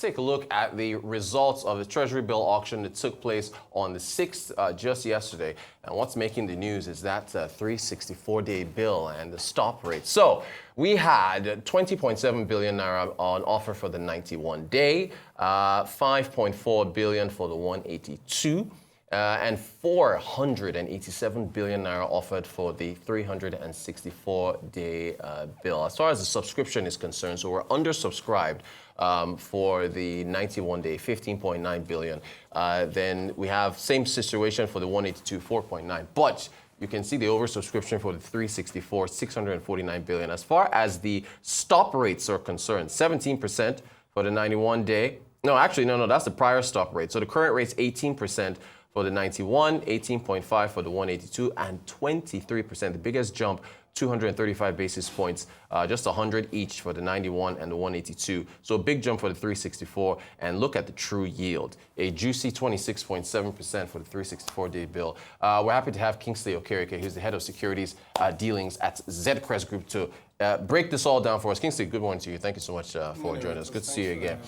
take a look at the results of the Treasury Bill auction that took place on the 6th, just yesterday. And what's making the news is that 364-day bill and the stop rate. So we had 20.7 billion naira on offer for the 91-day, 5.4 billion for the 182. And 487 billion naira offered for the 364-day bill. As far as the subscription is concerned, so we're undersubscribed for the 91-day, 15.9 billion. Then we have same situation for the 182, 4.9. But you can see the oversubscription for the 364, 649 billion. As far as the stop rates are concerned, 17% for the 91-day. No, actually, no, that's the prior stop rate. So the current rate's 18%. For the 91, 18.5 for the 182, and 23%, the biggest jump, 235 basis points, just 100 each for the 91 and the 182. So a big jump for the 364, and look at the true yield, a juicy 26.7% for the 364-day bill. We're happy to have Kingsley Okereke, who's the head of Securities Dealings at Zedcrest Group, to break this all down for us. Kingsley, good morning to you. Thank you so much for joining us. Good to see you again.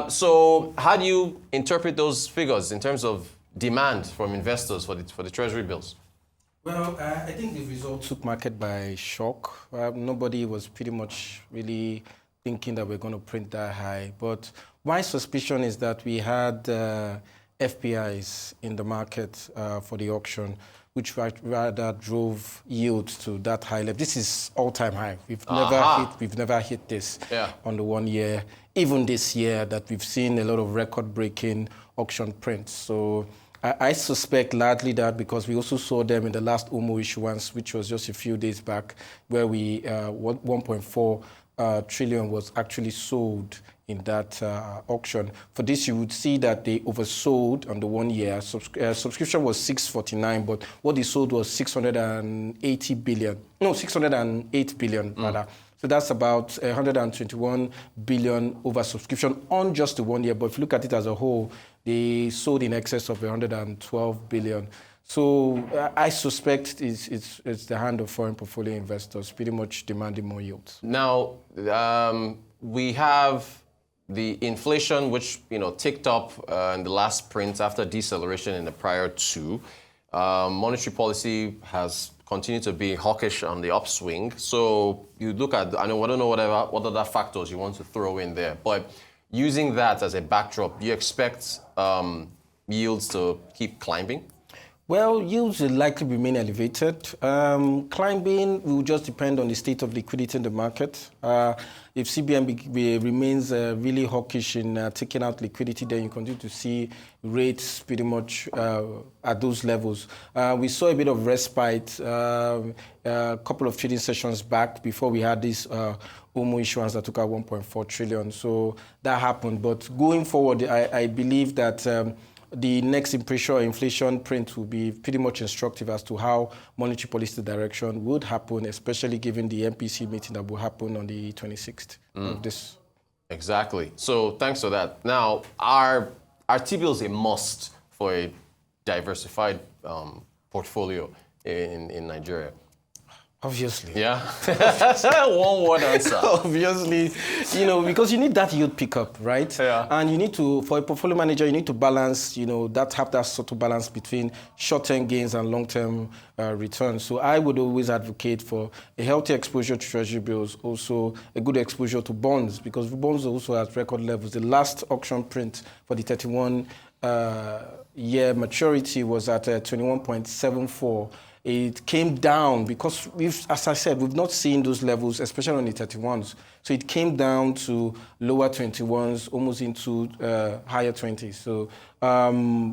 So how do you interpret those figures in terms of demand from investors for the Treasury bills? Well, I think the result took market by shock. Nobody was pretty much really thinking that we're going to print that high. But my suspicion is that we had FPIs in the market for the auction, which rather drove yields to that high level. This is all-time high. We've never hit this on the 1 year. Even this year, that we've seen a lot of record-breaking auction prints. So I suspect largely that because we also saw them in the last OMO issuance, which was just a few days back, where we 1.4 trillion was actually sold in that auction. For this, you would see that they oversold on the 1 year. Subscription was 649, but what they sold was 608 billion rather. So that's about 121 billion oversubscription on just the 1 year. But if you look at it as a whole, they sold in excess of 112 billion. So I suspect it's the hand of foreign portfolio investors pretty much demanding more yields. Now, we have the inflation, which ticked up in the last print after deceleration in the prior two. Monetary policy has continued to be hawkish on the upswing. So you look at, I don't know what other factors you want to throw in there, but using that as a backdrop, do you expect yields to keep climbing? Well, yields will likely remain elevated. Climbing will just depend on the state of liquidity in the market. If CBN remains really hawkish in taking out liquidity, then you continue to see rates pretty much at those levels. We saw a bit of respite a couple of trading sessions back before we had this OMO issuance that took out 1.4 trillion. So that happened. But going forward, I believe that the next inflation print will be pretty much instructive as to how monetary policy direction would happen, especially given the MPC meeting that will happen on the 26th of this. Exactly. So thanks for that. Now, are TBills a must for a diversified portfolio in Nigeria? Obviously. Yeah? One word answer. Obviously, because you need that yield pickup, right? Yeah. And you need to, for a portfolio manager, you need to balance, have that sort of balance between short-term gains and long-term returns. So I would always advocate for a healthy exposure to Treasury bills, also a good exposure to bonds, because bonds are also at record levels. The last auction print for the 31-year maturity was at 21.74. It came down because as I said, we've not seen those levels, especially on the 31s. So it came down to lower 21s, almost into higher 20s. So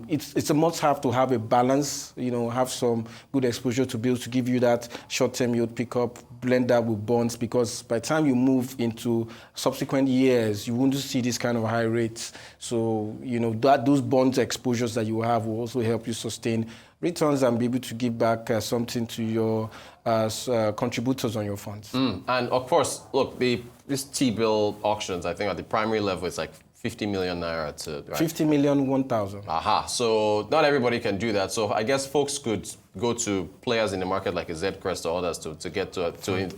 it's a must-have to have a balance, have some good exposure to bills to give you that short-term yield pickup, blend that with bonds, because by the time you move into subsequent years, you won't see this kind of high rates. So, those bonds exposures that you have will also help you sustain returns and be able to give back something to your contributors on your funds. And of course, look, this T-bill auctions, I think at the primary level, it's like 50 million naira to... Right? 50 million, 1,000. Aha. So not everybody can do that. So I guess folks could go to players in the market like a Zedcrest or others to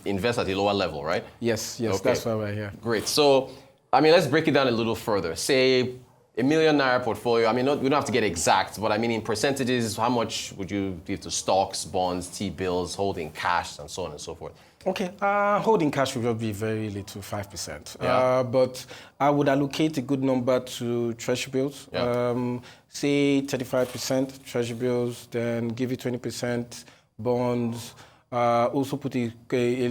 invest at a lower level, right? Yes, okay. That's why we're here. Great. So I mean, let's break it down a little further. Say a #1 million portfolio. I mean, we don't have to get exact, but I mean, in percentages, how much would you give to stocks, bonds, T-bills, holding cash, and so on and so forth? Okay, holding cash will be very little, 5%. Yeah. But I would allocate a good number to Treasury bills. Yeah. Say 35% Treasury bills, then give it 20% bonds. Also put a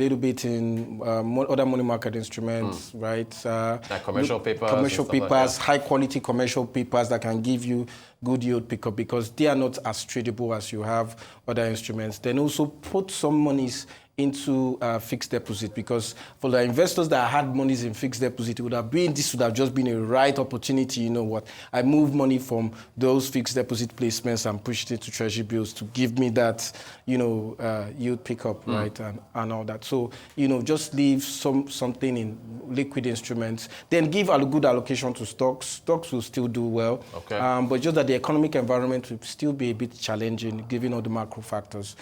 little bit in other money market instruments, right? Like commercial papers. Commercial papers, like high quality commercial papers that can give you good yield pickup because they are not as tradable as you have other instruments. Then also put some monies into fixed deposit because for the investors that had monies in fixed deposit, this would have just been a right opportunity. You know what? I moved money from those fixed deposit placements and pushed it to Treasury bills to give me that, yield pickup, right, and all that. So, just leave something in liquid instruments, then give a good allocation to stocks. Stocks will still do well, okay. But just that the economic environment will still be a bit challenging given all the macro factors.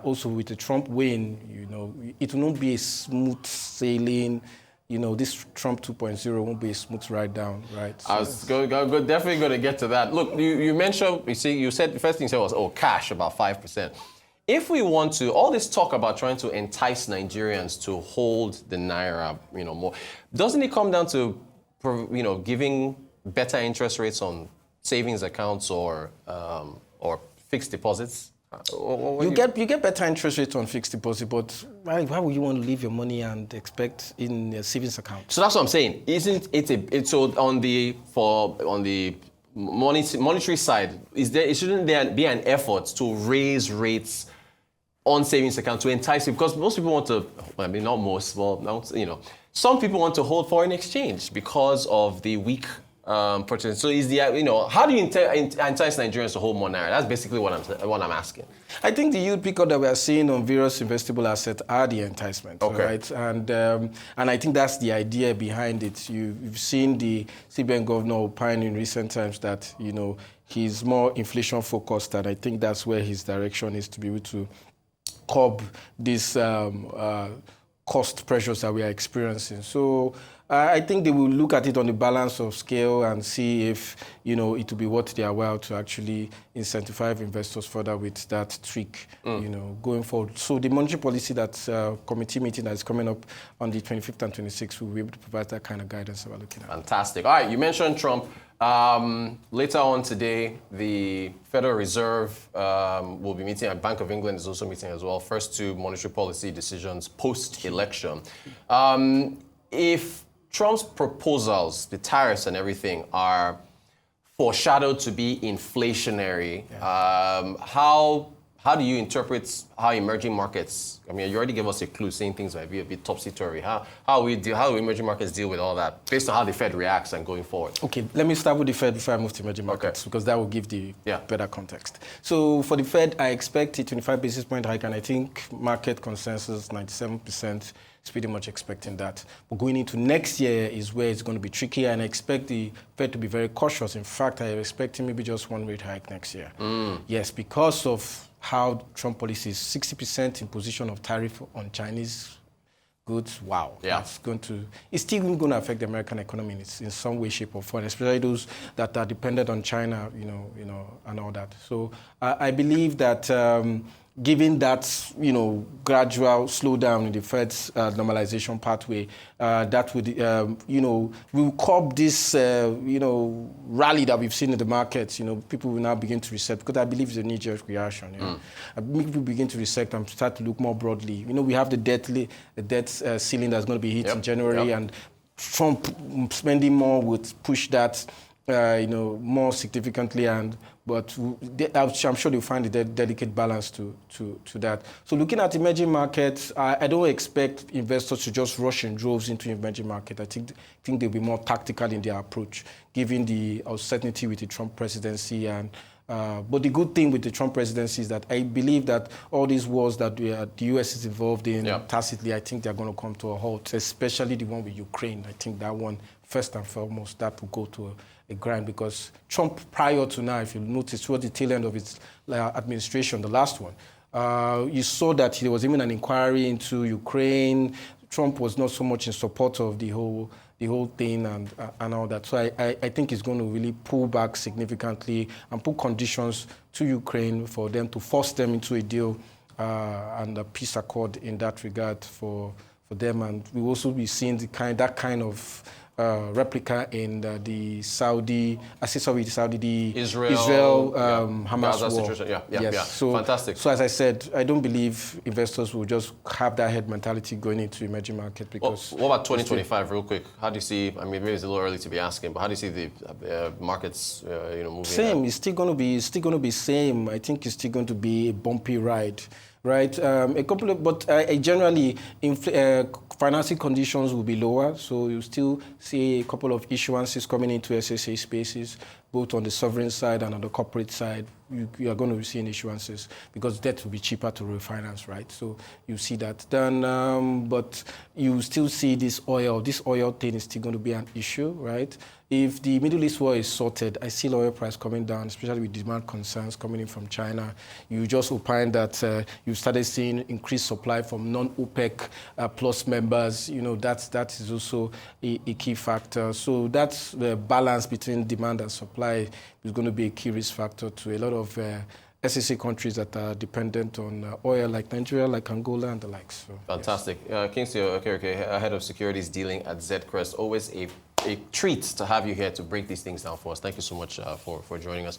Also, with the Trump win, it will not be a smooth sailing. This Trump 2.0 won't be a smooth ride down, right? So I was definitely going to get to that. Look, you mentioned, you said the first thing you said was, cash, about 5%. If we want to, all this talk about trying to entice Nigerians to hold the Naira, more, doesn't it come down to, giving better interest rates on savings accounts or fixed deposits? You get better interest rates on fixed deposit, but why would you want to leave your money and expect in a savings account? So that's what I'm saying. Isn't it on the monetary side? Shouldn't there be an effort to raise rates on savings account to entice people? Because most people want to. I mean, not most. Well, some people want to hold foreign exchange because of the weak purchase. So how do you entice Nigerians to hold more Naira? That's basically what I'm asking. I think the yield pickup that we are seeing on various investable assets are the enticement, okay. Right? And I think that's the idea behind it. You've seen the CBN governor opine in recent times that he's more inflation focused, and I think that's where his direction is to be able to curb these cost pressures that we are experiencing. So I think they will look at it on the balance of scale and see if, it will be worth their while to actually incentivize investors further with that trick, going forward. So the monetary policy committee meeting that is coming up on the 25th and 26th will be able to provide that kind of guidance that we're looking at. Fantastic. All right, you mentioned Trump. Later on today, the Federal Reserve will be meeting, and Bank of England is also meeting as well. First two monetary policy decisions post-election. If Trump's proposals, the tariffs and everything, are foreshadowed to be inflationary, how do you interpret how emerging markets? I mean, you already gave us a clue, saying things might be a bit topsy-turvy. How do emerging markets deal with all that, based on how the Fed reacts and going forward? Okay, let me start with the Fed before I move to emerging markets, because that will give the better context. So for the Fed, I expect a 25 basis point hike, and I think market consensus 97% is pretty much expecting that. But going into next year is where it's going to be tricky, and I expect the Fed to be very cautious. In fact, I am expecting maybe just one rate hike next year. Yes, because of how Trump policy is 60% imposition of tariff on Chinese goods. Wow, it's still going to affect the American economy in some way, shape, or form, especially those that are dependent on China, and all that. So I believe that given that gradual slowdown in the Fed's normalization pathway, that would will curb this rally that we've seen in the markets. People will now begin to reset, because I believe it's a knee-jerk reaction. People begin to reset and start to look more broadly. We have the debt ceiling that's going to be hit in January, and Trump spending more would push that more significantly, but I'm sure they'll find a delicate balance to that. So looking at emerging markets, I don't expect investors to just rush in droves into emerging market. I think they'll be more tactical in their approach, given the uncertainty with the Trump presidency. But the good thing with the Trump presidency is that I believe that all these wars that the U.S. is involved in tacitly, I think they're going to come to a halt, especially the one with Ukraine. I think that one, first and foremost, that will go to a grind, because Trump, prior to now, if you notice, towards the tail end of his administration, the last one, you saw that there was even an inquiry into Ukraine. Trump was not so much in support of the whole thing and all that. So I think it's going to really pull back significantly and put conditions to Ukraine for them to force them into a deal and a peace accord in that regard for them. And we will also be seeing that kind of replica in the Israel, Hamas Gaza war. situation. Yeah. Yes. So, fantastic. So as I said, I don't believe investors will just have that head mentality going into emerging market because. What about 2025, real quick? How do you see? I mean, maybe it's a little early to be asking, but how do you see the markets, moving? Same. It's still going to be same. I think it's still going to be a bumpy ride. Right, but generally, financing conditions will be lower, so you still see a couple of issuances coming into SSA spaces, both on the sovereign side and on the corporate side. You are going to be seeing issuances because debt will be cheaper to refinance, right? So you see that. Then, but you still see this oil thing is still going to be an issue, right? If the Middle East war is sorted, I see oil price coming down, especially with demand concerns coming in from China. You just opine that you started seeing increased supply from non-OPEC plus members. That is also a key factor. So that's the balance between demand and supply is going to be a key risk factor to a lot of SSA countries that are dependent on oil, like Nigeria, like Angola, and the likes. So, fantastic. Yes. Kingsley Okereke, head of Securities Dealing at Zedcrest. Always a treat to have you here to break these things down for us. Thank you so much for joining us.